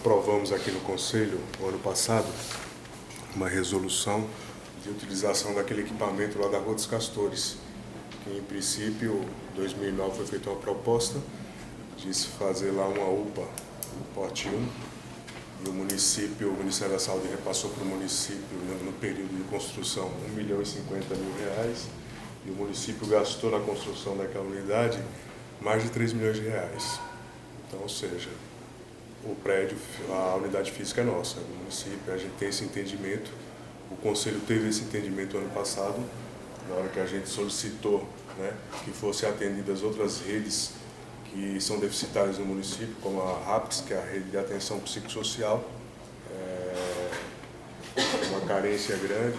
aprovamos aqui no Conselho, no ano passado, uma resolução de utilização daquele equipamento lá da Rua dos Castores, que em princípio, em 2009 foi feita uma proposta de se fazer lá uma UPA no Porte 1, e o Ministério da Saúde repassou para o município, no período de construção, R$1.050.000, e o município gastou na construção daquela unidade mais de R$3 milhões. Então, ou seja, o prédio, a unidade física é nossa, é do município, a gente tem esse entendimento. O Conselho teve esse entendimento ano passado, na hora que a gente solicitou, né, que fossem atendidas outras redes que são deficitárias no município, como a RAPS, que é a Rede de Atenção Psicossocial, uma carência grande.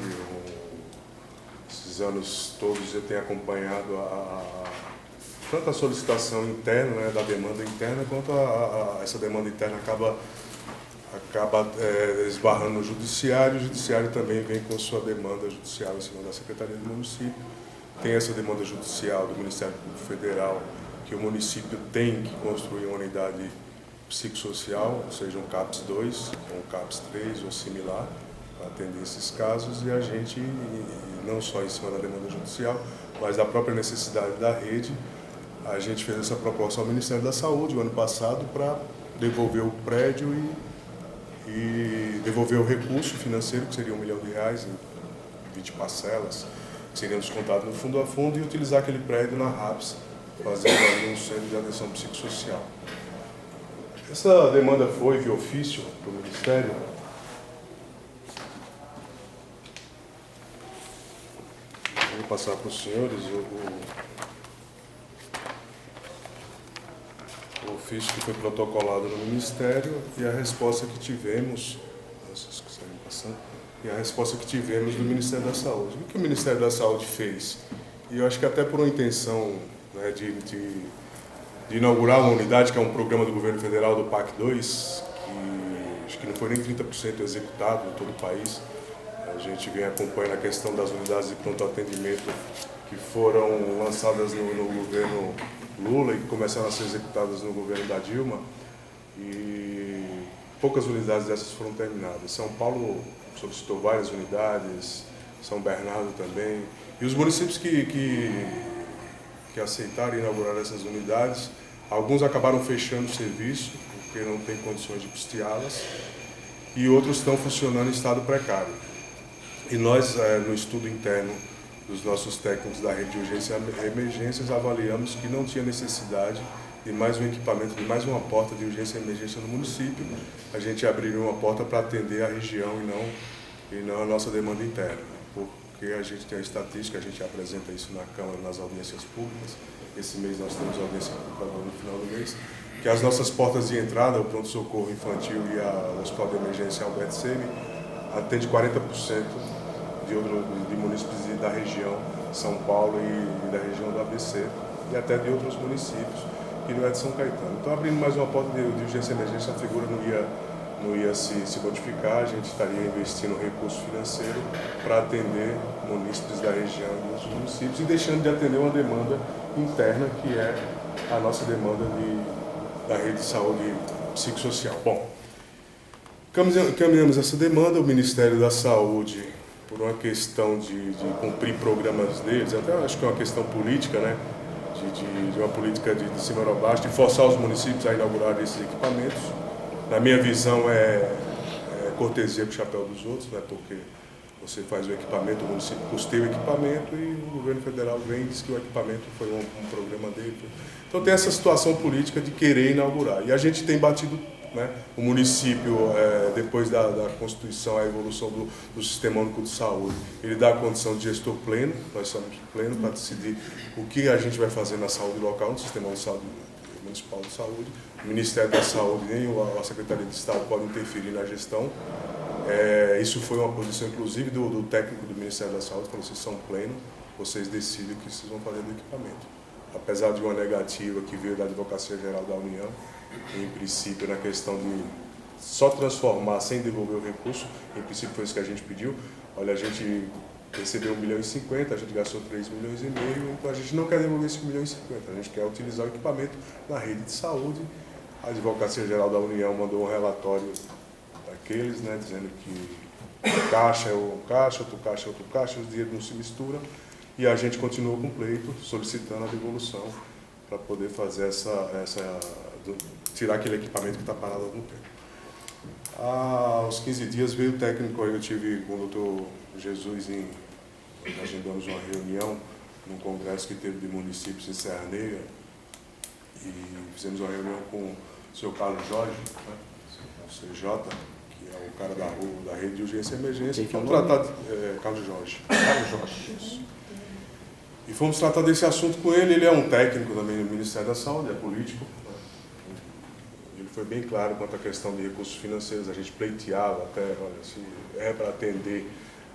Esses anos todos eu tenho acompanhado tanto a solicitação interna, né, da demanda interna, quanto essa demanda interna acaba esbarrando no judiciário. O judiciário também vem com sua demanda judicial em cima da Secretaria do Município. Tem essa demanda judicial do Ministério Público Federal, que o município tem que construir uma unidade psicossocial, ou seja, um CAPS 2, ou um CAPS 3 ou similar, para atender esses casos, e a gente, não só em cima da demanda judicial, mas da própria necessidade da rede, a gente fez essa proposta ao Ministério da Saúde o ano passado para devolver o prédio e devolver o recurso financeiro, que seria R$1 milhão em 20 parcelas, que seriam descontados no fundo a fundo, e utilizar aquele prédio na RAPS, fazendo ali um centro de atenção psicossocial. Essa demanda foi via ofício para o Ministério. Vou passar para os senhores o ofício que foi protocolado no Ministério e a resposta que tivemos, vocês quiserem passar, e a resposta que tivemos do Ministério da Saúde. O que o Ministério da Saúde fez? E eu acho que até por uma intenção, né, de inaugurar uma unidade, que é um programa do governo federal, do PAC 2, que acho que não foi nem 30% executado em todo o país. A gente vem acompanhando a questão das unidades de pronto atendimento que foram lançadas no governo Lula e que começaram a ser executadas no governo da Dilma, e poucas unidades dessas foram terminadas. São Paulo solicitou várias unidades, São Bernardo também, e os municípios que aceitaram inaugurar essas unidades, alguns acabaram fechando o serviço, porque não tem condições de custeá-las, e outros estão funcionando em estado precário. E nós, no estudo interno dos nossos técnicos da rede de urgência e emergências, avaliamos que não tinha necessidade de mais um equipamento, de mais uma porta de urgência e emergência no município. A gente abriria uma porta para atender a região e não a nossa demanda interna, porque a gente tem a estatística, a gente apresenta isso na Câmara, nas audiências públicas. Esse mês nós temos audiência pública no final do mês, que as nossas portas de entrada, o pronto-socorro infantil e o Hospital de Emergência Alberto Semi, atende 40% de municípios da região São Paulo e da região do ABC, e até de outros municípios, que não é de São Caetano. Então, abrindo mais uma porta de urgência e emergência, a figura não ia se modificar, a gente estaria investindo recurso financeiro para atender munícipes da região e outros municípios, e deixando de atender uma demanda interna, que é a nossa demanda da rede de saúde psicossocial. Bom, caminhamos essa demanda. O Ministério da Saúde, por uma questão de cumprir programas deles, até acho que é uma questão política, né? De uma política de cima para baixo, de forçar os municípios a inaugurar esses equipamentos. Na minha visão, é cortesia com o chapéu dos outros, né? Porque você faz o equipamento, o município custeia o equipamento e o governo federal vem e diz que o equipamento foi um programa dele. Então tem essa situação política de querer inaugurar. E a gente tem batido, né, o município, depois da Constituição, a evolução do Sistema Único de Saúde, ele dá a condição de gestor pleno, nós somos pleno para decidir o que a gente vai fazer na saúde local, no Sistema de Saúde, Municipal de Saúde. O Ministério da Saúde nem a Secretaria de Estado podem interferir na gestão. Isso foi uma posição, inclusive, do técnico do Ministério da Saúde, falou: vocês são plenos, vocês decidem o que vocês vão fazer do equipamento. Apesar de uma negativa que veio da Advocacia Geral da União, em princípio, na questão de só transformar sem devolver o recurso, em princípio foi isso que a gente pediu. Olha, a gente recebeu R$1,50 milhão, a gente gastou R$3,5 milhões, então a gente não quer devolver esse R$1,50 milhão, a gente quer utilizar o equipamento na rede de saúde, A Advocacia Geral da União mandou um relatório daqueles, né, dizendo que um caixa é um caixa, outro caixa é outro caixa, os dinheiros não se misturam, e a gente continuou com o pleito, solicitando a devolução para poder fazer tirar aquele equipamento que está parado há algum tempo. Aos 15 dias veio o técnico, eu tive com o doutor Jesus, agendamos uma reunião num congresso que teve de municípios em Serra Negra, e fizemos uma reunião com o senhor Carlos Jorge, né, o CJ, que é o cara da rede de urgência e emergência, que é um tratado, Carlos Jorge. Carlos Jorge. Isso. E fomos tratar desse assunto com ele. Ele é um técnico também do Ministério da Saúde, é político. Ele foi bem claro quanto à questão de recursos financeiros. A gente pleiteava até, olha, se é para atender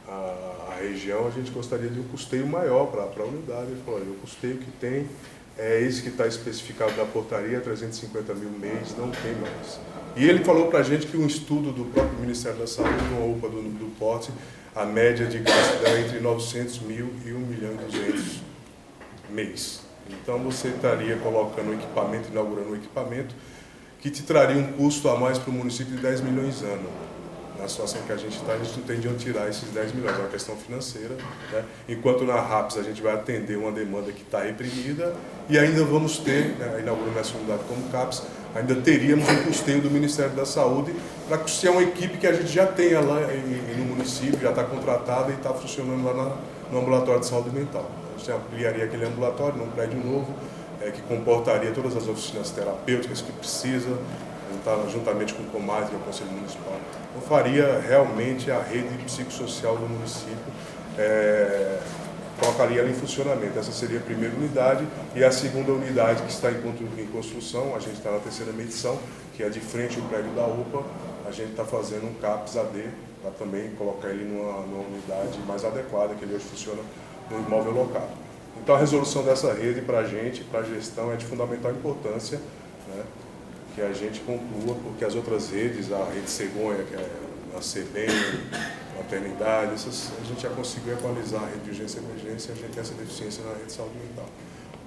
a região, a gente gostaria de um custeio maior para a unidade. Ele falou, olha, o custeio que tem é esse que está especificado da portaria, 350 mil mês, não tem mais. E ele falou para a gente que um estudo do próprio Ministério da Saúde, uma UPA do porte, a média de gasto dela é entre 900 mil e 1.200.000 mês. Então você estaria colocando um equipamento, inaugurando um equipamento que te traria um custo a mais para o município de 10 milhões ano. Na situação que a gente está, a gente não tem de onde tirar esses 10 milhões, é uma questão financeira, né? Enquanto na RAPS a gente vai atender uma demanda que está reprimida e ainda vamos ter, né, inaugurando essa unidade como CAPS, ainda teríamos um custeio do Ministério da Saúde para custear uma equipe que a gente já tem lá no município, já está contratada e está funcionando lá no ambulatório de saúde mental. A gente ampliaria aquele ambulatório num prédio novo, que comportaria todas as oficinas terapêuticas que precisa, juntamente com o COMAS, que é o Conselho Municipal. Eu faria realmente a rede psicossocial do município, colocaria ela em funcionamento. Essa seria a primeira unidade, e a segunda unidade que está em construção, a gente está na terceira medição, que é de frente ao prédio da UPA, a gente está fazendo um CAPS AD, para também colocar ele numa unidade mais adequada, que ele hoje funciona no imóvel local. Então a resolução dessa rede para a gente, para a gestão, é de fundamental importância, né, que a gente conclua, porque as outras redes, a rede Cegonha, que é a CBEM, maternidade, a gente já conseguiu equalizar a rede de urgência e emergência, a gente tem essa deficiência na rede de saúde mental.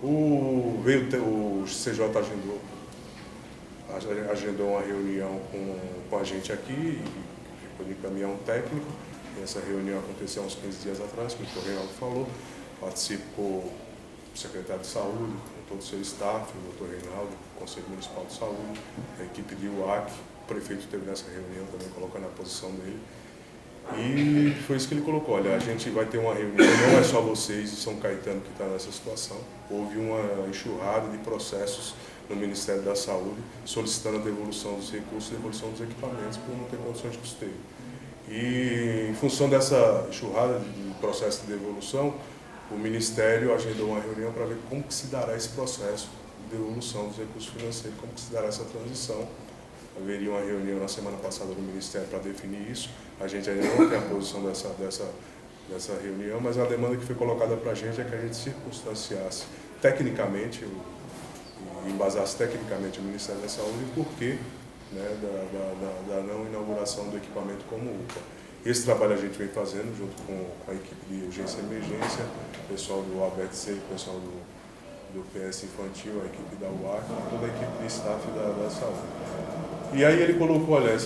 O CJ agendou uma reunião com a gente aqui, e foi encaminhar um técnico, e essa reunião aconteceu há uns 15 dias atrás, como o Dr. Reinaldo falou, participou o secretário de saúde, com todo o seu staff, o Dr. Reinaldo, o Conselho Municipal de Saúde, a equipe de UAC, o prefeito esteve nessa reunião também colocando a posição dele. E foi isso que ele colocou, olha, a gente vai ter uma reunião, não é só vocês de São Caetano que está nessa situação, houve uma enxurrada de processos no Ministério da Saúde solicitando a devolução dos recursos e devolução dos equipamentos por não ter condições de custeio. E em função dessa enxurrada de processo de devolução, o Ministério agendou uma reunião para ver como que se dará esse processo de devolução dos recursos financeiros, como que se dará essa transição. Haveria uma reunião na semana passada no Ministério para definir isso. A gente ainda não tem a posição dessa reunião, mas a demanda que foi colocada para a gente é que a gente circunstanciasse tecnicamente, embasasse tecnicamente o Ministério da Saúde e por quê, né, da não inauguração do equipamento como UPA. Esse trabalho a gente vem fazendo junto com a equipe de urgência e emergência, o pessoal do ABRC, o pessoal do PS Infantil, a equipe da UAC, toda a equipe de staff da saúde. E aí ele colocou, olha,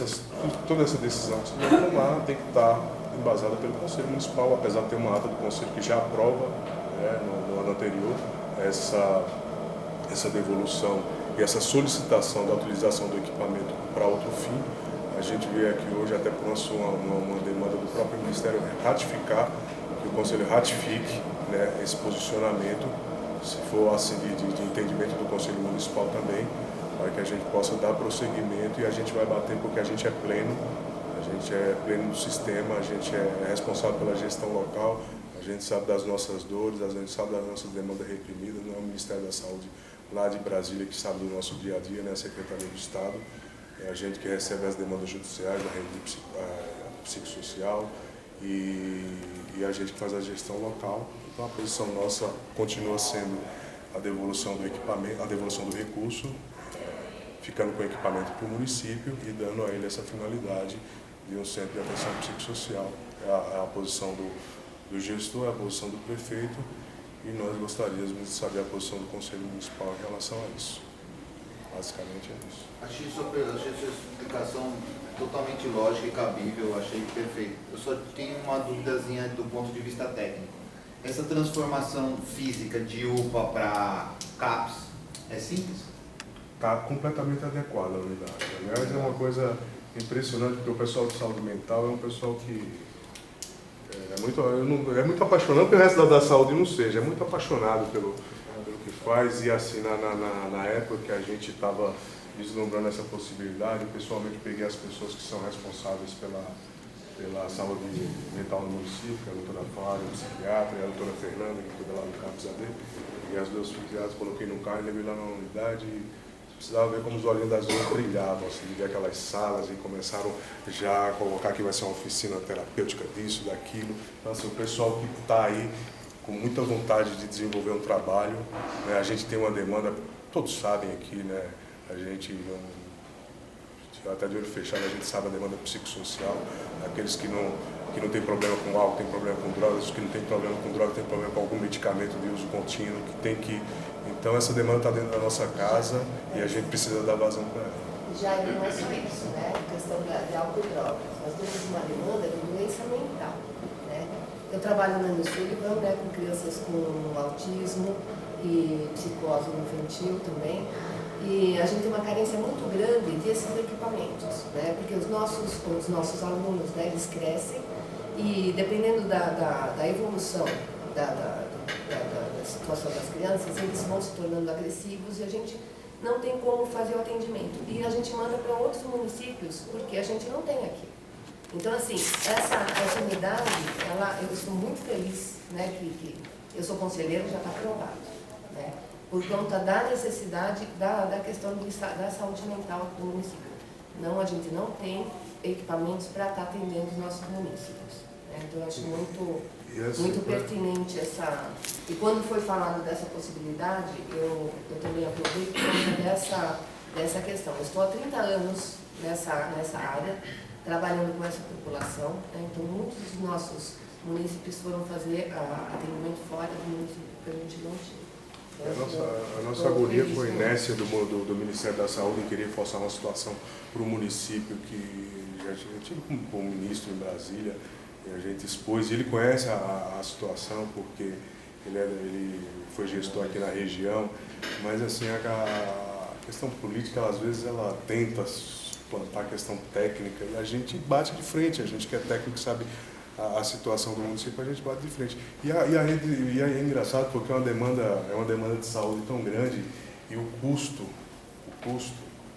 toda essa decisão que você vai tomar tem que estar embasada pelo Conselho Municipal, apesar de ter uma ata do Conselho que já aprova, né, no ano anterior, essa devolução e essa solicitação da utilização do equipamento para outro fim. A gente veio aqui hoje até por uma demanda do próprio Ministério ratificar, que o Conselho ratifique, né, esse posicionamento, se for assim de entendimento do Conselho Municipal também, para que a gente possa dar prosseguimento, e a gente vai bater porque a gente é pleno do sistema, a gente é responsável pela gestão local, a gente sabe das nossas dores, a gente sabe das nossas demandas reprimidas, não é o Ministério da Saúde lá de Brasília que sabe do nosso dia a dia, né, a Secretaria do Estado, é a gente que recebe as demandas judiciais da rede psicossocial e a gente que faz a gestão local. Então a posição nossa continua sendo a devolução do equipamento, a devolução do recurso, ficando com o equipamento para o município e dando a ele essa finalidade de um centro de atenção psicossocial. É a posição do gestor, é a posição do prefeito, e nós gostaríamos de saber a posição do Conselho Municipal em relação a isso. Basicamente é isso. Achei sua explicação totalmente lógica e cabível, achei perfeito. Eu só tenho uma duvidazinha do ponto de vista técnico. Essa transformação física de UPA para CAPS é simples? Está completamente adequada a unidade. Aliás, é uma coisa impressionante, porque o pessoal de saúde mental é um pessoal que é muito apaixonado, pelo resto da saúde não seja, é muito apaixonado pelo que faz. E assim, na época que a gente estava vislumbrando essa possibilidade, eu pessoalmente peguei as pessoas que são responsáveis pela saúde mental no município, que é a doutora Flávia, a psiquiatra, e a doutora Fernanda, que cuida lá do CAPS AD, e as duas psiquiatras coloquei no carro e levei lá na unidade. Precisava ver como os olhinhos das duas brilhavam, assim, ver aquelas salas, e começaram já a colocar que vai ser uma oficina terapêutica disso, daquilo. Então, assim, o pessoal que está aí com muita vontade de desenvolver um trabalho, né? A gente tem uma demanda, todos sabem aqui, né? A gente, até de olho fechado, a gente sabe a demanda psicossocial, aqueles que não tem problema com álcool, tem problema com drogas, os que não tem problema com droga, tem problema com algum medicamento de uso contínuo, que tem que... Então essa demanda está dentro da nossa casa e a gente precisa dar vazão para ela. Já não é só isso, né? A questão de álcool e drogas. Nós temos uma demanda de doença mental, né? Eu trabalho na Sullivan, né, com crianças com autismo e psicose infantil também. E a gente tem uma carência muito grande desses equipamentos, né? Porque os nossos alunos, né, eles crescem e dependendo da evolução da situação das crianças, eles vão se tornando agressivos e a gente não tem como fazer o atendimento. E a gente manda para outros municípios, porque a gente não tem aqui. Então, assim, essa unidade, eu estou muito feliz, né, que eu sou conselheira, já está aprovado, né, por conta da necessidade da questão da saúde mental do município. Não, a gente não tem equipamentos para estar atendendo os nossos municípios. Né? Então, eu acho muito pertinente essa... E quando foi falado dessa possibilidade, eu também aproveito por conta dessa questão. Eu estou há 30 anos nessa área, trabalhando com essa população, né? Então muitos dos nossos municípios foram fazer atendimento fora do município, que a gente não tinha. A nossa agonia foi inércia do Ministério da Saúde em querer forçar uma situação para o município que já tive com o ministro em Brasília, e a gente expôs, e ele conhece a situação porque ele foi gestor aqui na região, mas assim, a questão política, às vezes, ela tenta plantar a questão técnica e a gente bate de frente, a gente que é técnico sabe a situação do município, a gente bate de frente. E é engraçado porque é uma demanda de saúde tão grande e o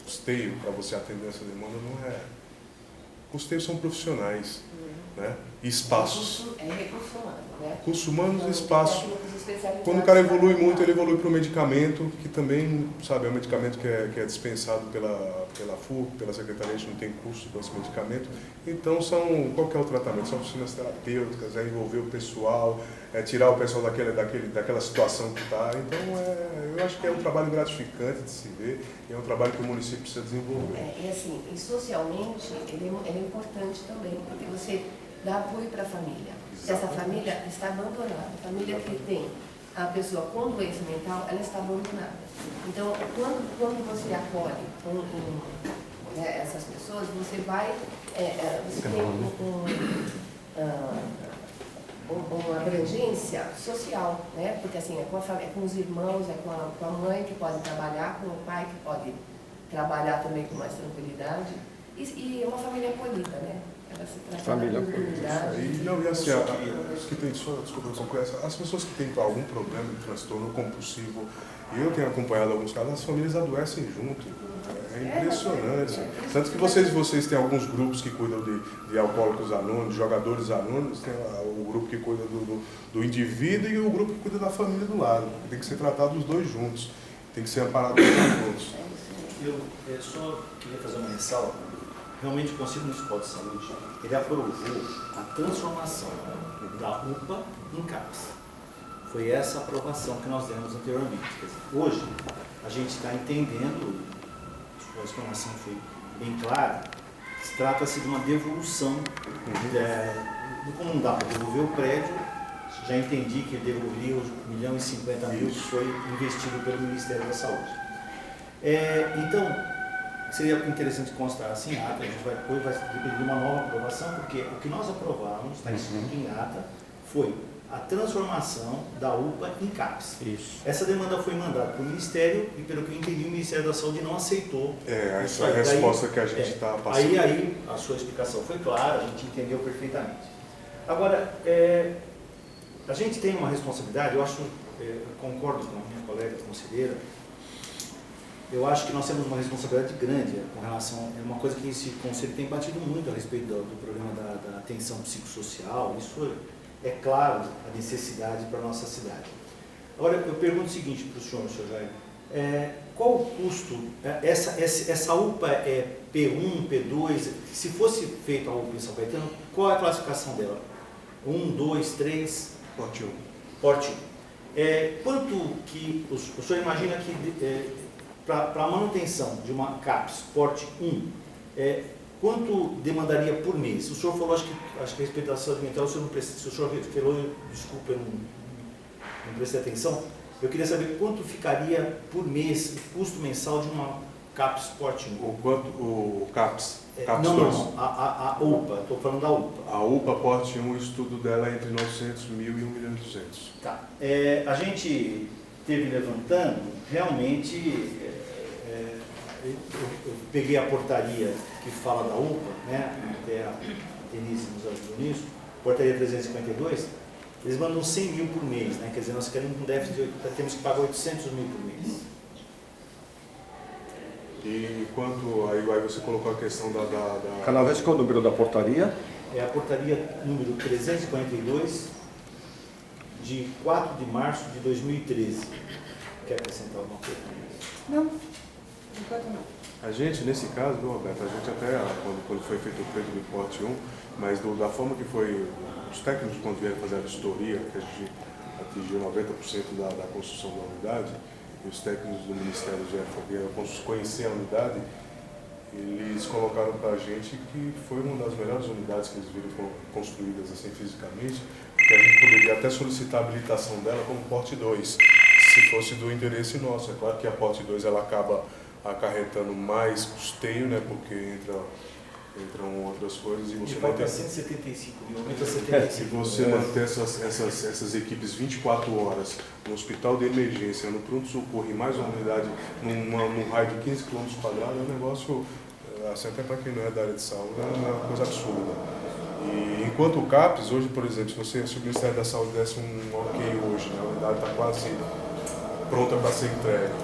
custeio para você atender essa demanda não é... Custeios são profissionais, né? E espaços. É recurso humano, né? Recursos humanos e espaços. Quando o cara evolui muito, ele evolui para o medicamento, que também, sabe, é um medicamento que é dispensado pela FURC, pela Secretaria, a gente não tem custo para esse medicamento. Então, qual que é o tratamento? São oficinas terapêuticas, é envolver o pessoal, é tirar o pessoal daquela situação que está. Então, eu acho que é um trabalho gratificante de se ver e é um trabalho que o município precisa desenvolver. E assim, e socialmente, ele é importante também, porque você dá apoio para a família. Se essa família está abandonada, a família que tem a pessoa com doença mental, ela está abandonada. Então, quando você acolhe essas pessoas, você vai, você tem uma abrangência social, né? Porque assim, é com os irmãos, é com a mãe que pode trabalhar, com o pai que pode trabalhar também com mais tranquilidade, e é uma família acolhida, né? Ela se trata Família E assim, as que têm, as pessoas que têm algum problema de transtorno compulsivo, e eu tenho acompanhado alguns casos, as famílias adoecem junto. É impressionante. Tanto que vocês têm alguns grupos que cuidam de alcoólicos anônimos, jogadores anônimos, tem o grupo que cuida do indivíduo e o grupo que cuida da família do lado. Tem que ser tratado os dois juntos. Tem que ser amparado por todos. Eu só queria fazer uma ressalva. Realmente o Conselho Municipal de Saúde, ele aprovou a transformação da UPA em CAPS. Foi essa aprovação que nós demos anteriormente. Quer dizer, hoje, a gente está entendendo, a explanação foi bem clara, se trata-se de uma devolução, como não dá para devolver o prédio, já entendi que devolveria os R$ 1.050.000 que foi investido pelo Ministério da Saúde. Então, seria interessante constar assim, a ata, a gente vai depender de uma nova aprovação, porque o que nós aprovamos, está escrito em ata, foi a transformação da UPA em CAPS. Isso. Essa demanda foi mandada para o Ministério e, pelo que eu entendi, o Ministério da Saúde não aceitou. Essa é a resposta que a gente está passando. Aí a sua explicação foi clara, a gente entendeu perfeitamente. Agora, a gente tem uma responsabilidade, eu acho, eu concordo com a minha colega conselheira, eu acho que nós temos uma responsabilidade grande com relação, é uma coisa que esse conselho tem batido muito a respeito do problema da atenção psicossocial, isso é claro a necessidade para a nossa cidade. Agora, eu pergunto o seguinte para o senhor Jair, qual o custo, essa UPA é P1, P2, se fosse feita a UPA em São Caetano, qual é a classificação dela? 1, 2, 3? Porte 1. Porte 1. Quanto que o senhor imagina que para a manutenção de uma CAPS Porte 1, quanto demandaria por mês? O senhor falou, acho que a respeito da saúde mental, se o senhor falou, desculpa, eu não prestei atenção, eu queria saber quanto ficaria por mês o custo mensal de uma CAPS Porte 1. O CAPS? CAPS Não, 2. não, a UPA, estou falando da UPA. A UPA Porte 1, o estudo dela é entre 900 mil e 1.200.000. Tá. A gente esteve levantando, realmente, eu peguei a portaria que fala da UPA, né, até a Denise nos ajudou nisso, portaria 352, eles mandam 100 mil por mês, né, quer dizer, nós queremos um déficit temos que pagar 800 mil por mês. E enquanto aí você colocou a questão da... Cada vez que é o número da portaria? É a portaria número 342, de 4 de março de 2013. Quer acrescentar alguma coisa? Não, enquanto não. A gente, nesse caso, viu, Roberto, a gente até, quando foi feito o pleito do Porte 1, mas da forma que foi, os técnicos, quando vieram fazer a vistoria, que a gente atingiu 90% da construção da unidade, e os técnicos do Ministério já vieram conhecer a unidade, eles colocaram para a gente que foi uma das melhores unidades que eles viram construídas assim fisicamente, que a gente poderia até solicitar a habilitação dela como Porte 2, se fosse do interesse nosso. É claro que a Porte 2 ela acaba acarretando mais custeio, né, porque entram outras coisas e você vai manter... para 175 mil, aumenta 75 Se você manter essas equipes 24 horas no hospital de emergência, no pronto-socorro e mais uma unidade num raio de 15 km², é um negócio, assim, até para quem não é da área de saúde, é uma coisa absurda. E enquanto o CAPS, hoje, por exemplo, se o Ministério da Saúde desse um ok hoje, né, a unidade está quase pronta para ser entregue,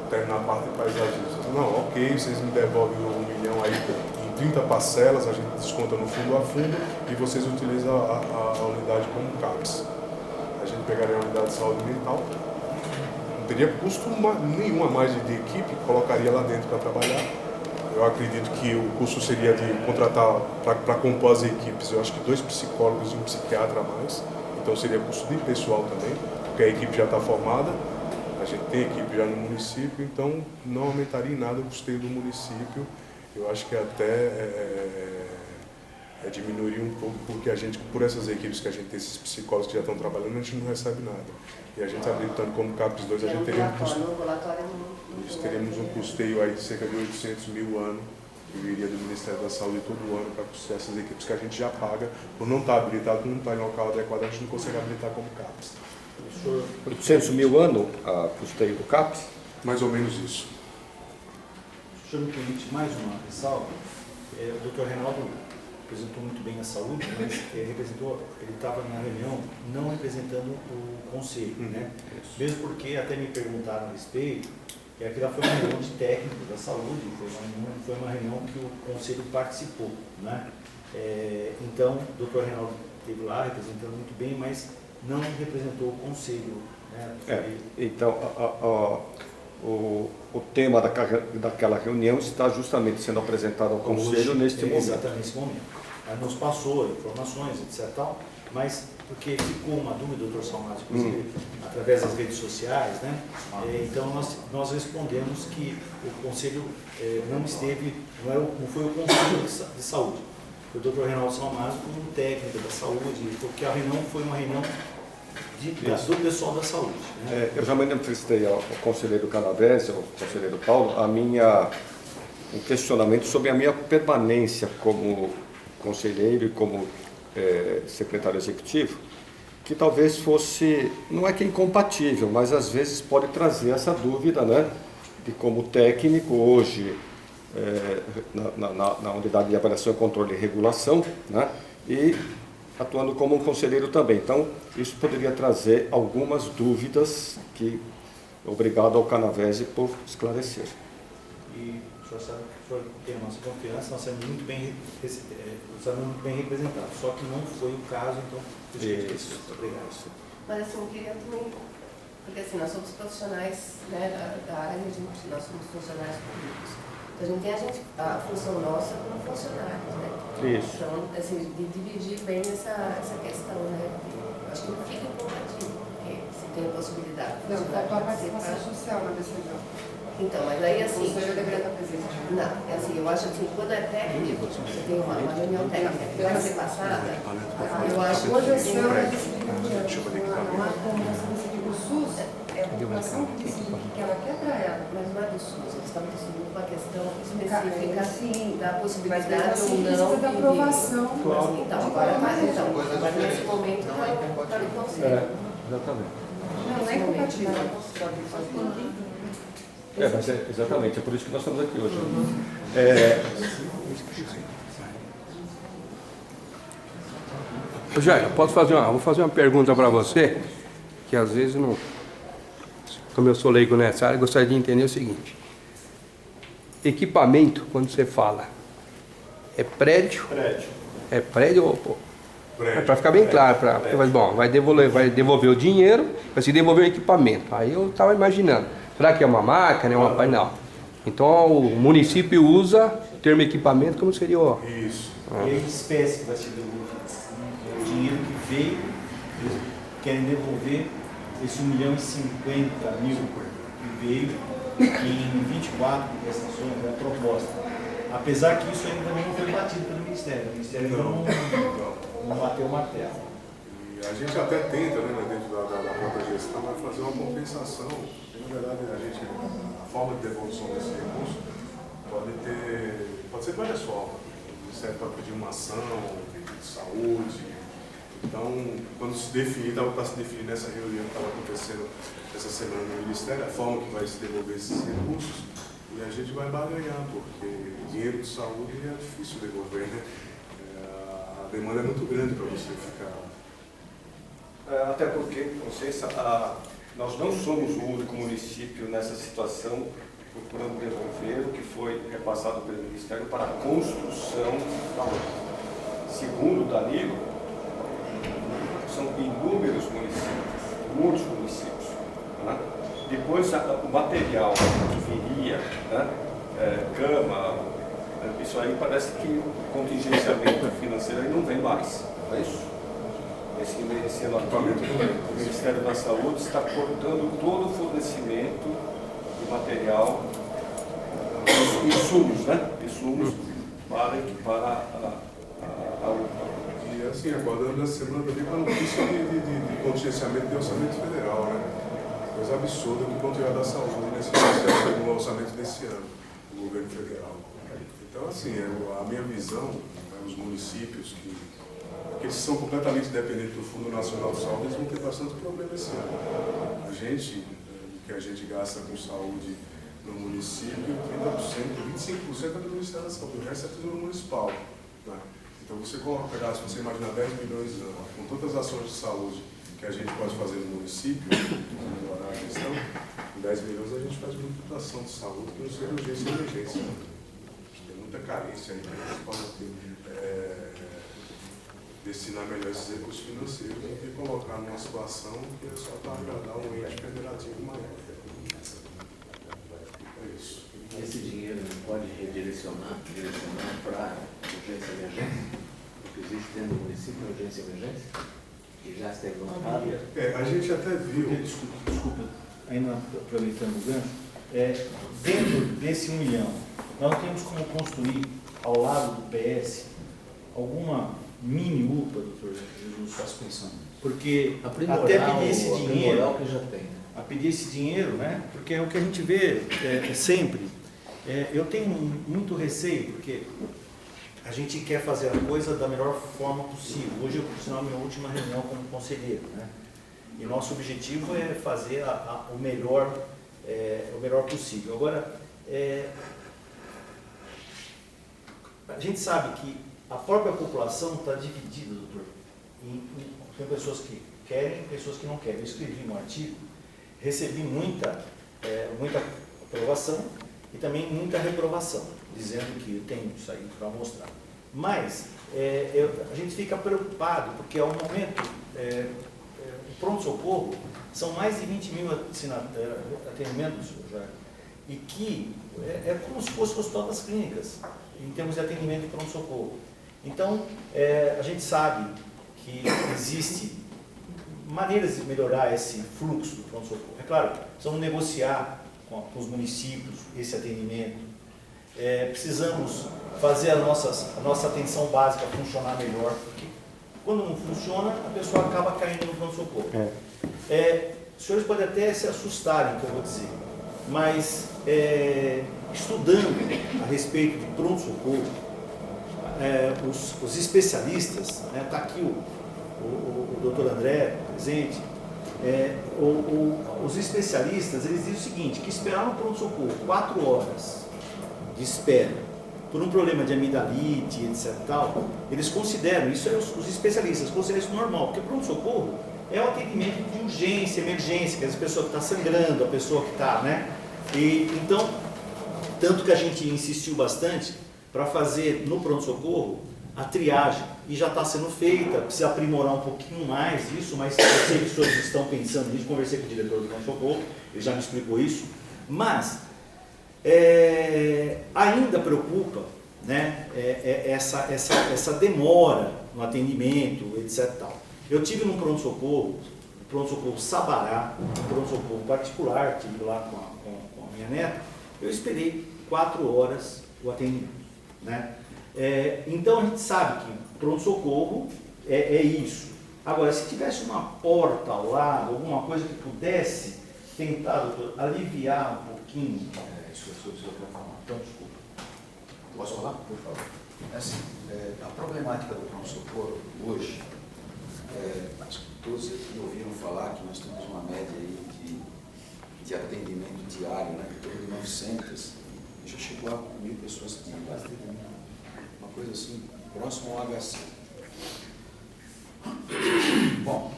terminar a parte paisagista. Não, ok, vocês me devolvem $1 milhão aí em 30 parcelas, a gente desconta no fundo a fundo e vocês utilizam a unidade como CAPS. A gente pegaria a unidade de saúde mental, não teria custo nenhum a mais de equipe, colocaria lá dentro para trabalhar. Eu acredito que o custo seria de contratar, para compor as equipes, eu acho que 2 psicólogos e um psiquiatra a mais, então seria custo de pessoal também, porque a equipe já está formada. A gente tem equipe já no município, então não aumentaria em nada o custeio do município. Eu acho que até diminuiria um pouco, porque a gente, por essas equipes que a gente tem, esses psicólogos que já estão trabalhando, a gente não recebe nada. E a gente habilitando como CAPS 2, a gente teria teríamos um custeio aí de cerca de 800 mil ano, que viria do Ministério da Saúde todo ano para custear essas equipes que a gente já paga, por não estar habilitado, por não estar em local adequado, a gente não consegue habilitar como CAPS. 800 mil ano a custeio do CAPS? Mais ou menos isso. O senhor me permite mais uma ressalva? O doutor Reinaldo representou muito bem a saúde, mas ele estava na reunião não representando o conselho, né? Mesmo porque até me perguntaram a respeito, que aquela foi uma reunião de técnicos da saúde, foi uma reunião que o conselho participou, né? Então, o doutor Reinaldo esteve lá representando muito bem, mas não representou o conselho, né? Então, o tema daquela reunião está justamente sendo apresentado ao conselho neste momento. Exatamente nesse momento. Aí nos passou informações, etc. Tal, mas porque ficou uma dúvida, doutor Salmásio, inclusive, através das redes sociais, né? Então nós respondemos que o conselho não foi o conselho de saúde. Foi o doutor Reinaldo Salmásio como técnico da saúde, porque a reunião foi uma reunião do pessoal da saúde. Né? Eu já manifestei ao conselheiro Canavese, ao conselheiro Paulo, um questionamento sobre a minha permanência como conselheiro e como secretário executivo, que talvez fosse, não é que incompatível, mas às vezes pode trazer essa dúvida, né, de como técnico hoje na unidade de avaliação, controle e regulação, né, e atuando como um conselheiro também. Então, isso poderia trazer algumas dúvidas que, obrigado ao Canavese por esclarecer. E o senhor sabe que o senhor tem a nossa confiança, nós somos muito bem representados, só que não foi o caso, então... Isso. Obrigado. Mas assim, eu queria também, porque assim, nós somos profissionais, né, da área, nós somos funcionários públicos. Então, a gente tem a função nossa como funcionários, né? Isso. Então, assim, de dividir bem essa questão, né? Acho que não fica incompatível, porque se tem a possibilidade de Não, faltou a participar. participação social na decisão. Então, mas aí O assim... conselho deveria estar presente. Não, é assim, eu acho assim, quando é técnico, você tem uma reunião técnica que vai ser passada, eu acho Hoje a que... senhora decidiu não há como você decidir o SUS, é a população que decide o que ela quer para ela. Mas não é do SUS, eles estavam decidindo uma questão específica Sim, da possibilidade mas ou não precisa da aprovação. Então, agora nesse momento está no conselho. Exatamente. Não é compatível. Mas exatamente, é por isso que nós estamos aqui hoje. Jair, vou fazer uma pergunta para você, que às vezes não... Como eu sou leigo nessa área, gostaria de entender o seguinte. Equipamento, quando você fala, é prédio? Prédio. É prédio ou... Prédio. Para ficar bem claro, vai devolver o dinheiro, vai se devolver o equipamento. Aí eu estava imaginando, será que é uma máquina, Não. Então o município usa o termo equipamento como seria o... Isso. E a espécie que vai ser devolvida. É o dinheiro que veio, eles querem devolver esse 1.050.000 que veio em 24 prestações, é a proposta. Apesar que isso ainda não foi batido pelo Ministério. O Ministério não bateu o martelo. E a gente até tenta, né, dentro da própria gestão, fazer uma compensação. Na verdade, a forma de devolução desse recurso pode ser de várias formas. O Ministério pode pedir uma ação de saúde. Então, quando se definir, está se definindo nessa reunião que estava acontecendo essa semana no Ministério, a forma que vai se devolver esses recursos, e a gente vai barganhar, porque dinheiro de saúde é difícil devolver, né? A demanda é muito grande para você ficar... Até porque, Conceição, nós não somos o único município nessa situação procurando devolver o que foi repassado pelo Ministério para a construção da obra. Segundo o Danilo, são inúmeros municípios, muitos municípios. Né? Depois, o material que viria, né? Cama, isso aí parece que o contingenciamento financeiro aí não vem mais. Não é isso? Esse ano aqui, o Ministério da Saúde está cortando todo o fornecimento de material, insumos, né? Insumos para a UPA. E assim, aguardando essa semana também com a notícia de contingenciamento de orçamento federal, né? Coisa absurda que continuar da saúde nesse processo no orçamento desse ano, do governo federal. Então, assim, a minha visão, os municípios que são completamente dependentes do Fundo Nacional de Saúde, eles vão ter bastante problema esse ano. A gente, o que a gente gasta com saúde no município, 30%, 25% é do Ministério da Saúde, o resto é tesouro municipal. Né? Então, você se você imaginar 10 milhões de anos, com todas as ações de saúde que a gente pode fazer no município, para melhorar a questão, com 10 milhões a gente faz uma imputação de saúde que não seja urgência e emergência. Tem muita carência aí, que a gente pode destinar melhor esses recursos financeiros do que colocar numa situação que é só para agradar um ente federativo maior. É isso. Esse dinheiro não pode direcionar para urgência e emergência? Porque existe dentro do município urgência e emergência? Que já está implantado? A gente até viu... Desculpa, ainda aproveitando o gancho, dentro desse 1 milhão, nós não temos como construir ao lado do PS alguma mini UPA, doutor Jesus, porque Aprimorar até pedir esse aprimorar dinheiro, o que já tem. a pedir esse dinheiro, né? Porque é o que a gente vê sempre. Eu tenho muito receio, porque a gente quer fazer a coisa da melhor forma possível. Hoje, por sinal, é a minha última reunião como conselheiro, né? E nosso objetivo é fazer o melhor possível. Agora, a gente sabe que a própria população está dividida, doutor. Tem pessoas que querem e pessoas que não querem. Eu escrevi um artigo, recebi muita aprovação e também muita reprovação, dizendo que eu tenho isso aí para mostrar. Mas a gente fica preocupado, porque ao momento, o pronto-socorro, são mais de 20 mil atendimentos, e que é como se fosse o Hospital das Clínicas, em termos de atendimento de pronto-socorro. Então, a gente sabe que existe maneiras de melhorar esse fluxo do pronto-socorro. É claro, precisamos negociar com os municípios esse atendimento. Precisamos fazer a nossa atenção básica funcionar melhor, porque quando não funciona, a pessoa acaba caindo no pronto-socorro. Os senhores podem até se assustarem, que eu vou dizer, mas estudando a respeito de pronto-socorro, os especialistas, está aqui o doutor André presente, os especialistas, eles dizem o seguinte, que esperar no pronto-socorro 4 horas de espera por um problema de amidalite, etc. Tal, eles consideram, isso os especialistas consideram isso normal, porque pronto-socorro é o atendimento de urgência, emergência, que é a pessoa que está sangrando, a pessoa que está, né? E, então, tanto que a gente insistiu bastante para fazer no pronto-socorro a triagem, e já está sendo feita, precisa aprimorar um pouquinho mais isso, mas eu sei que os senhores estão pensando nisso, conversei com o diretor do pronto-socorro, ele já me explicou isso, mas ainda preocupa, né, essa demora no atendimento, etc. Tal. Eu tive num pronto-socorro Sabará, um pronto-socorro particular, tive lá com a minha neta, eu esperei 4 horas o atendimento, né? Então a gente sabe que pronto-socorro é isso. Agora, se tivesse uma porta ao lado, alguma coisa que pudesse tentar, doutor, aliviar um pouquinho. Isso que eu quero falar. Então, desculpa. Posso falar? Por favor. Assim, a problemática do pronto-socorro hoje, todos aqui ouviram falar que nós temos uma média aí de atendimento diário, né, em torno de 900, e já chegou a 1.000 pessoas que quase atendimento. Uma coisa assim, próximo ao HC. Bom,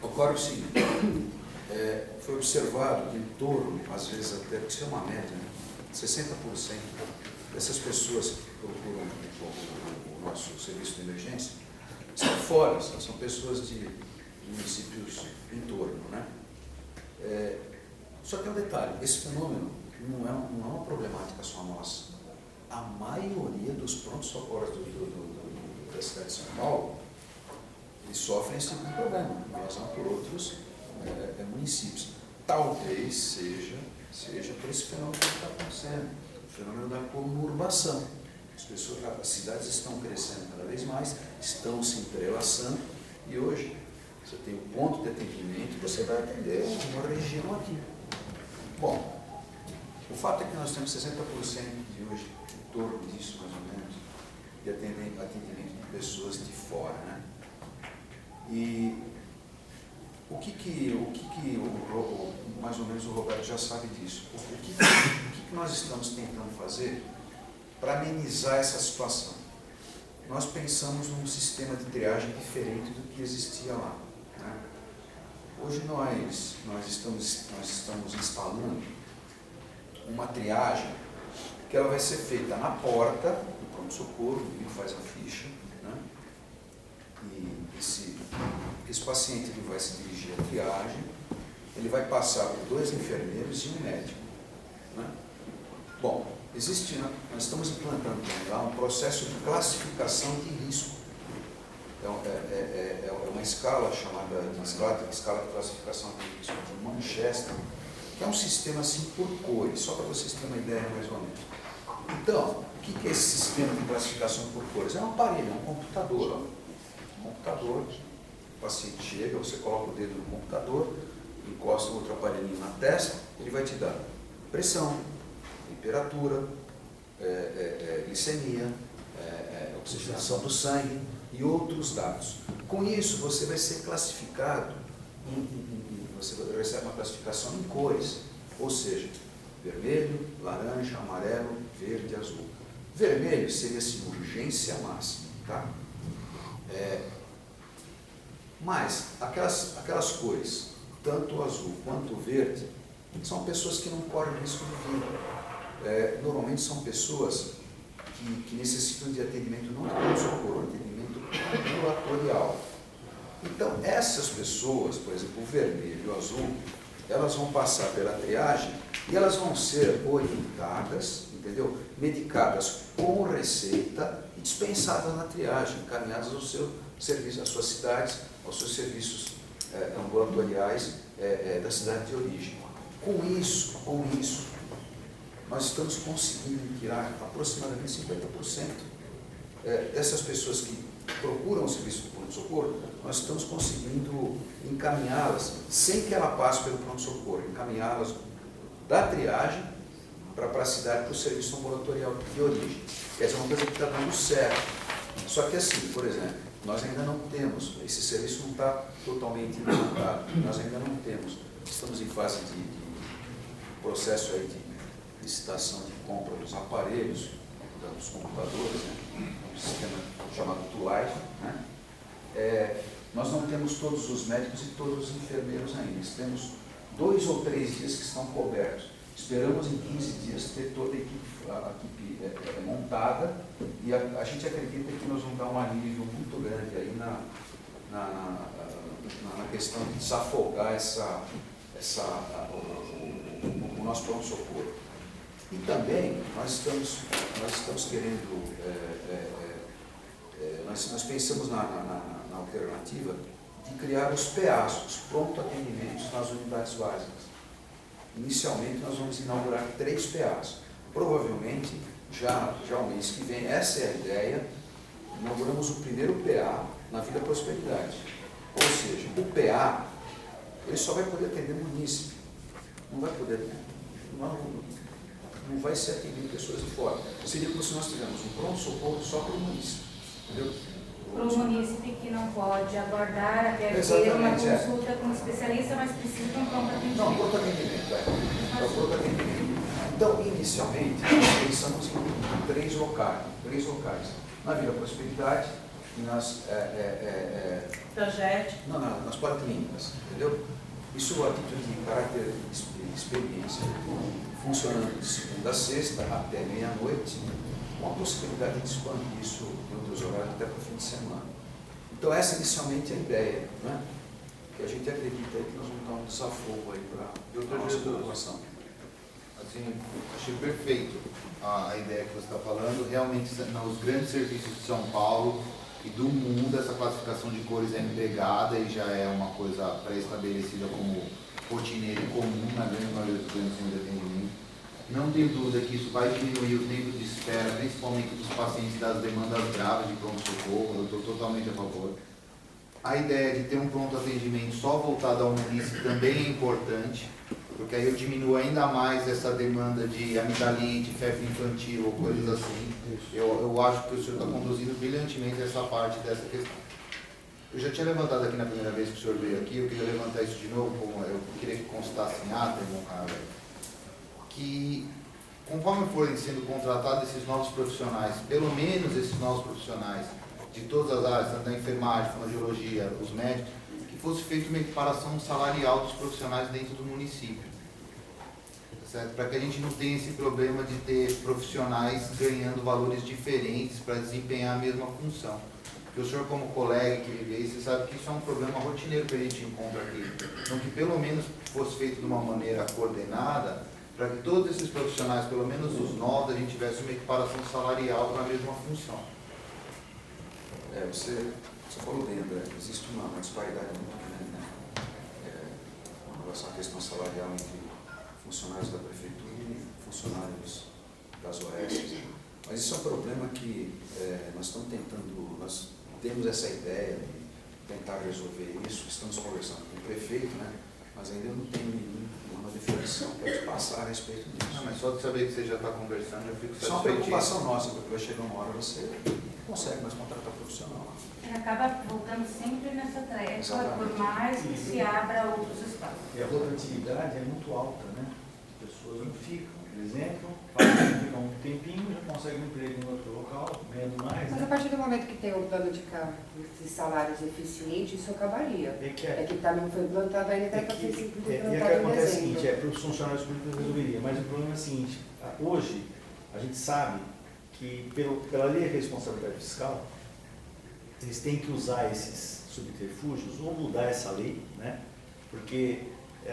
ocorre o seguinte, foi observado que em torno, às vezes até, porque isso é uma média, né, 60% dessas pessoas que procuram o nosso serviço de emergência estão fora, são pessoas de municípios em torno, né? Só que é um detalhe, esse fenômeno não é uma problemática só nossa. A maioria dos prontos-socorros da cidade de São Paulo, eles sofrem esse tipo de problema, em razão por outros municípios. Talvez seja por esse fenômeno que está acontecendo, o fenômeno da conurbação. As cidades estão crescendo cada vez mais, estão se entrelaçando, e hoje você tem um ponto de atendimento, você vai atender uma região aqui. Bom, o fato é que nós temos 60% de hoje, em torno disso mais ou menos, de atendimento de pessoas de fora, né? E mais ou menos o Roberto já sabe disso, o que nós estamos tentando fazer para amenizar essa situação? Nós pensamos num sistema de triagem diferente do que existia lá, né? Hoje nós estamos instalando uma triagem que ela vai ser feita na porta do pronto-socorro, o indivíduo faz a ficha, né? E esse paciente ele vai se dirigir à triagem, ele vai passar por 2 enfermeiros e um médico, né? Bom, nós estamos implantando lá um processo de classificação de risco. É uma escala chamada de escala de classificação de risco de Manchester, que é um sistema assim por cores, só para vocês terem uma ideia mais ou menos. Então, o que é esse sistema de classificação por cores? É um aparelho, é um computador. Ó. Um computador, o paciente chega, você coloca o dedo no computador, encosta outro aparelhinho na testa, ele vai te dar pressão, temperatura, glicemia, oxigenação do sangue e outros dados. Com isso, você vai ser classificado, você recebe uma classificação em cores, ou seja, vermelho, laranja, amarelo, verde, azul. Vermelho seria assim, urgência máxima, tá? Mas aquelas cores, tanto o azul quanto o verde, são pessoas que não correm risco de vida. Normalmente são pessoas que necessitam de atendimento não de pronto-socorro, atendimento ambulatorial. Então, essas pessoas, por exemplo, o vermelho e o azul, elas vão passar pela triagem e elas vão ser orientadas, entendeu? Medicadas com receita e dispensadas na triagem, encaminhadas ao seu serviço, às suas cidades, aos seus serviços ambulatoriais da cidade de origem. Com isso, nós estamos conseguindo tirar aproximadamente 50% dessas pessoas que procuram o serviço de pronto-socorro, nós estamos conseguindo encaminhá-las, sem que ela passe pelo pronto-socorro, encaminhá-las da triagem para a cidade, para o serviço ambulatorial de origem. Essa é uma coisa que está dando certo. Só que assim, por exemplo, nós ainda não temos, esse serviço não está totalmente implantado, nós ainda não temos, estamos em fase de processo aí de licitação de compra dos aparelhos, dos computadores, né? Um sistema chamado TuLife, né? Nós não temos todos os médicos e todos os enfermeiros ainda, nós temos 2 ou 3 dias que estão cobertos. Esperamos em 15 dias ter toda a equipe montada e a gente acredita que nós vamos dar um alívio muito grande aí na questão de desafogar o nosso pronto-socorro. E também nós estamos querendo, nós pensamos na alternativa de criar os PAs, os pronto-atendimentos nas unidades básicas. Inicialmente nós vamos inaugurar 3 PAs. Provavelmente, já o mês que vem, essa é a ideia, inauguramos o primeiro PA na Vila Prosperidade. Ou seja, o PA, ele só vai poder atender munícipe, não vai poder, não vai ser atendido pessoas de fora. Seria como se nós tivéssemos um pronto-socorro só para o munícipe, entendeu? Para o munícipe que não pode aguardar até ter uma consulta com um especialista, mas precisa de um pronto atendimento. Não, pronto atendimento, é o pronto atendimento. Então, inicialmente, pensamos em 3 locais. Na Vila Prosperidade e nas nas policlínicas, entendeu? Isso a título de caráter de experiência, funcionando de segunda a sexta até meia-noite, com a possibilidade de expandir isso em outros horários até para o fim de semana. Então essa inicialmente é a ideia, né? Que a gente acredita que nós vamos dar um desafogo aí para a nossa população. Assim, achei perfeito a ideia que você está falando. Realmente, nos grandes serviços de São Paulo e do mundo, essa classificação de cores é empregada e já é uma coisa pré-estabelecida como rotineira e comum na grande maioria dos grandes centros de atendimento. Não tenho dúvida que isso vai diminuir o tempo de espera, principalmente dos pacientes das demandas graves de pronto-socorro. Eu estou totalmente a favor. A ideia de ter um pronto-atendimento só voltado ao munícipe também é importante, porque aí eu diminuo ainda mais essa demanda de amidalite, febre infantil ou coisas assim. Eu acho que o senhor está conduzindo brilhantemente essa parte dessa questão. Eu já tinha levantado aqui na primeira vez que o senhor veio aqui, eu queria levantar isso de novo, eu queria que constasse em ata, irmão Carlos, que conforme forem sendo contratados esses novos profissionais, pelo menos esses novos profissionais de todas as áreas, tanto da enfermagem, fonoaudiologia, os médicos, que fosse feita uma equiparação salarial dos profissionais dentro do município. Certo? Para que a gente não tenha esse problema de ter profissionais ganhando valores diferentes para desempenhar a mesma função. Porque o senhor, como colega que vive aí, você sabe que isso é um problema rotineiro que a gente encontra aqui. Então, que pelo menos fosse feito de uma maneira coordenada, para que todos esses profissionais, pelo menos os novos, a gente tivesse uma equiparação salarial para a mesma função. Você falou bem, André, existe uma disparidade muito grande, né? Com relação à questão salarial entre funcionários da prefeitura e funcionários das OS. Mas isso é um problema que nós estamos tentando, nós temos essa ideia de tentar resolver isso, estamos conversando com o prefeito, né? Mas ainda não tem nenhuma definição para te passar a respeito disso. Não, mas só de saber que você já está conversando, eu fico Isso é uma satisfeito. preocupação nossa, porque vai chegar uma hora você consegue mais contratar profissional. Acaba voltando sempre nessa tarefa, Exatamente. por mais que se abra outros espaços. E a rotatividade é muito alta, né? As pessoas não ficam. Eles entram, ficam um tempinho, já conseguem um emprego em outro local, ganhando mais. Mas a partir do momento que tem um plano de salários eficiente, isso acabaria. É que também foi implantado ainda, para ser E implantado o que em acontece é o dezembro. seguinte, para os funcionários públicos resolveria, mas o problema é o seguinte, hoje a gente sabe que pela lei de responsabilidade fiscal, eles têm que usar esses subterfúgios ou mudar essa lei, né? Porque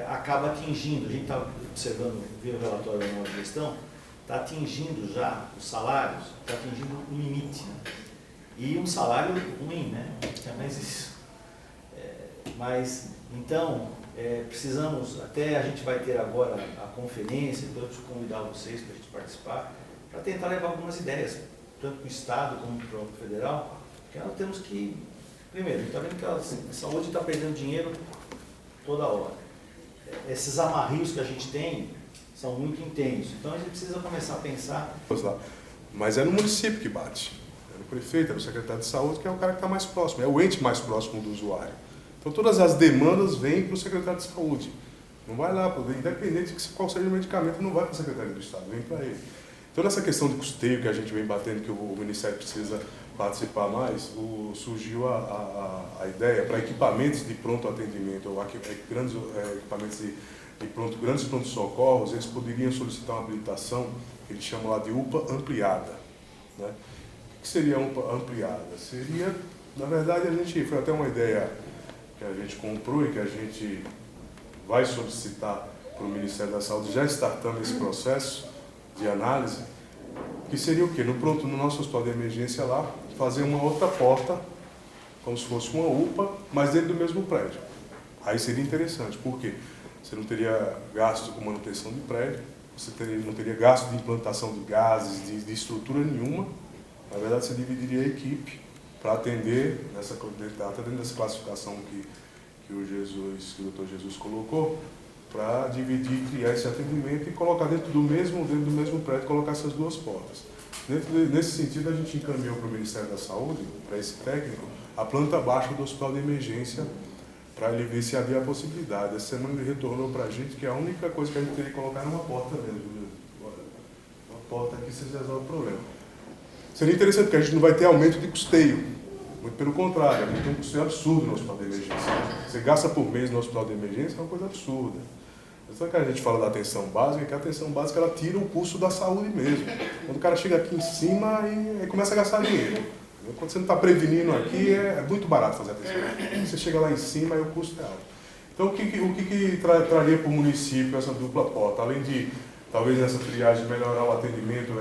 acaba atingindo, a gente está observando, vendo o relatório da nova gestão, está atingindo já os salários, está atingindo o limite, né? E um salário ruim, né? É mais isso. Mas, então, precisamos, até a gente vai ter agora a conferência, então eu preciso convidar vocês para a gente participar, para tentar levar algumas ideias, tanto para o Estado como para o Federal, porque nós temos que, primeiro, a gente está vendo que a saúde está perdendo dinheiro toda hora. Esses amarrios que a gente tem são muito intensos, então a gente precisa começar a pensar. Mas é no município que bate, é no prefeito, é no secretário de saúde, que é o cara que está mais próximo, é o ente mais próximo do usuário. Então todas as demandas vêm para o secretário de saúde, não vai lá, independente de qual seja o medicamento, não vai para o secretário do Estado, vem para ele. Então nessa questão de custeio que a gente vem batendo, que o Ministério precisa participar mais, surgiu a ideia para equipamentos de pronto atendimento, ou grandes equipamentos grandes pronto-socorros, eles poderiam solicitar uma habilitação, que eles chamam lá de UPA ampliada. Né? O que seria UPA ampliada? Seria, na verdade, foi até uma ideia que a gente comprou e que a gente vai solicitar para o Ministério da Saúde, já startando esse processo de análise, que seria o quê? No nosso hospital de emergência lá, fazer uma outra porta, como se fosse uma UPA, mas dentro do mesmo prédio. Aí seria interessante, por quê? Você não teria gasto com manutenção de prédio, você não teria gasto de implantação de gases, de estrutura nenhuma. Na verdade, você dividiria a equipe para atender, dentro dessa classificação que o Dr. Jesus colocou, para dividir e criar esse atendimento e colocar dentro do mesmo prédio, colocar essas duas portas. Nesse sentido, a gente encaminhou para o Ministério da Saúde, para esse técnico, a planta baixa do hospital de emergência, para ele ver se havia a possibilidade. Essa semana ele retornou para a gente que a única coisa que a gente teria que colocar era uma porta mesmo. Uma porta aqui, você resolve o problema. Seria interessante, porque a gente não vai ter aumento de custeio. Muito pelo contrário, a gente tem um custeio absurdo no hospital de emergência. Você gasta por mês no hospital de emergência, é uma coisa absurda. Só que a gente fala da atenção básica, que a atenção básica ela tira o custo da saúde mesmo. Quando o cara chega aqui em cima e começa a gastar dinheiro. Quando você não está prevenindo aqui, é muito barato fazer atenção. Você chega lá em cima e o custo é alto. Então, o que traria para o município essa dupla porta? Além de, talvez nessa triagem, melhorar o atendimento,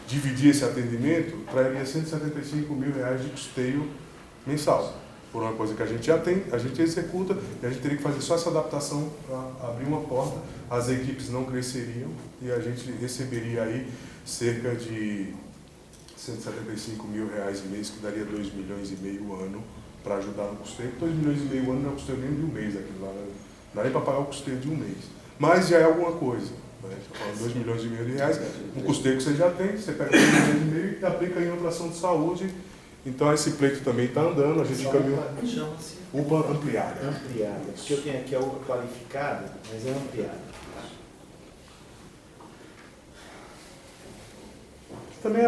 dividir esse atendimento, traria R$175 mil de custeio mensal. Por uma coisa que a gente já tem, a gente executa, e a gente teria que fazer só essa adaptação para abrir uma porta, as equipes não cresceriam e a gente receberia aí cerca de R$175 mil mês, que daria R$2,5 milhões ano para ajudar no custeio. R$2,5 milhões ano não é o custeio nem de um mês aquilo lá, não dá nem para pagar o custeio de um mês. Mas já é alguma coisa. Né? Estou falando R$2,5 milhões, um custeio que você já tem, você pega R$2,5 milhões e aplica em outra ação de saúde. Então esse pleito também está andando, a gente caminhou. Chama-se UPA ampliada. Ampliada. Porque eu tenho aqui a UPA qualificada, mas é ampliada. Também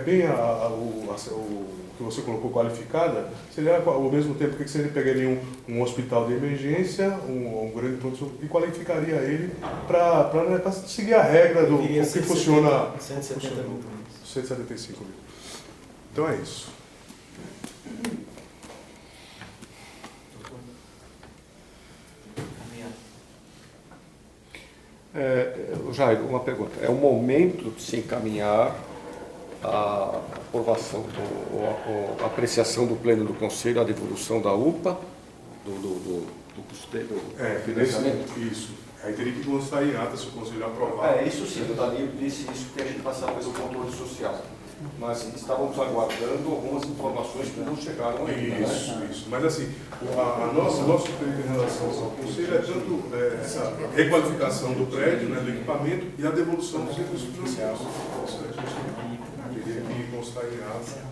bem o que você colocou qualificada, seria ao mesmo tempo que você pegaria um hospital de emergência, um grande pronto e qualificaria ele para seguir a regra do que funciona. 170 mil. 175 mil. Então é isso. Jairo, uma pergunta. É o momento de se encaminhar a aprovação, a apreciação do Pleno do Conselho, a devolução da UPA, do custeio, do financiamento? Isso. Aí teria que constar em ata se o conselho aprovar. Isso sim, o Danilo disse isso que a gente passava pelo controle social. Mas estávamos aguardando algumas informações que não chegaram ainda. Isso. Mas assim, nosso pleito em relação ao conselho é tanto essa requalificação do prédio, né, do equipamento e a devolução dos recursos financeiros. Isso a gente teria que constar em ata.